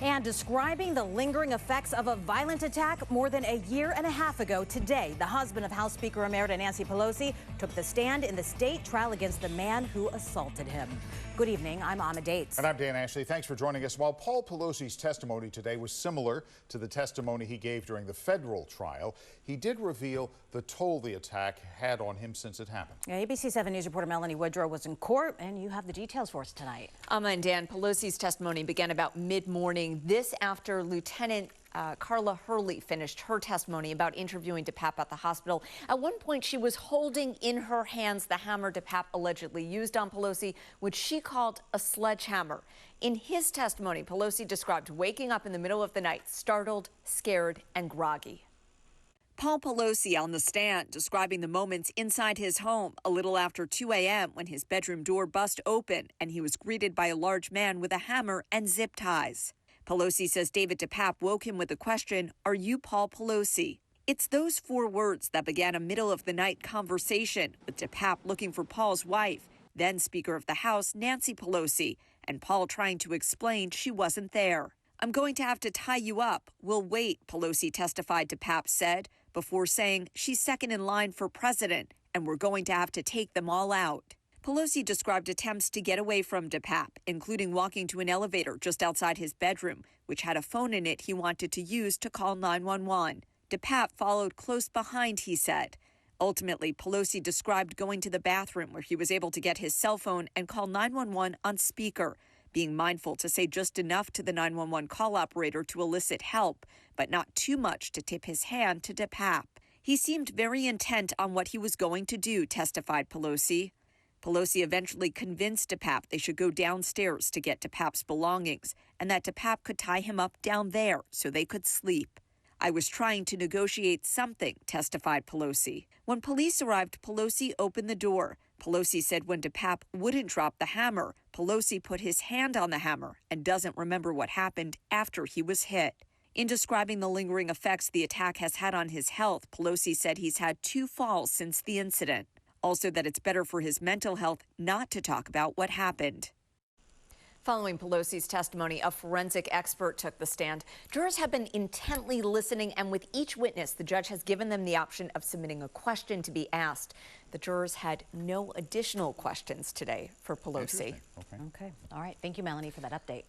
And describing the lingering effects of a violent attack more than a year and a half ago today, the husband of House Speaker Emerita Nancy Pelosi took the stand in the state trial against the man who assaulted him. Good evening, I'm Amma Dates. And I'm Dan Ashley. Thanks for joining us. While Paul Pelosi's testimony today was similar to the testimony he gave during the federal trial, he did reveal the toll the attack had on him since it happened. Yeah, ABC 7 News reporter Melanie Woodrow was in court, and you have the details for us tonight. Amma and Dan, Pelosi's testimony began about mid-morning. This after Lieutenant Carla Hurley finished her testimony about interviewing DePape at the hospital. At one point, she was holding in her hands the hammer DePape allegedly used on Pelosi, which she called a sledgehammer. In his testimony, Pelosi described waking up in the middle of the night, startled, scared, and groggy. Paul Pelosi on the stand describing the moments inside his home a little after 2 a.m. when his bedroom door bust open and he was greeted by a large man with a hammer and zip ties. Pelosi says David DePape woke him with the question, "Are you Paul Pelosi?" It's those 4 words that began a middle-of-the-night conversation with DePape looking for Paul's wife, then Speaker of the House Nancy Pelosi, and Paul trying to explain she wasn't there. "I'm going to have to tie you up. We'll wait," Pelosi testified, DePape said, before saying she's second in line for president and we're going to have to take them all out. Pelosi described attempts to get away from DePape, including walking to an elevator just outside his bedroom, which had a phone in it he wanted to use to call 911. DePape followed close behind, he said. Ultimately, Pelosi described going to the bathroom where he was able to get his cell phone and call 911 on speaker, being mindful to say just enough to the 911 call operator to elicit help, but not too much to tip his hand to DePape. He seemed very intent on what he was going to do, testified Pelosi. Pelosi eventually convinced DePape they should go downstairs to get DePape's belongings and that DePape could tie him up down there so they could sleep. "I was trying to negotiate something," testified Pelosi. When police arrived, Pelosi opened the door. Pelosi said when DePape wouldn't drop the hammer, Pelosi put his hand on the hammer and doesn't remember what happened after he was hit. In describing the lingering effects the attack has had on his health, Pelosi said he's had 2 falls since the incident. Also that it's better for his mental health not to talk about what happened. Following Pelosi's testimony, a forensic expert took the stand. Jurors have been intently listening, and with each witness, the judge has given them the option of submitting a question to be asked. The jurors had no additional questions today for Pelosi. Okay. All right. Thank you, Melanie, for that update.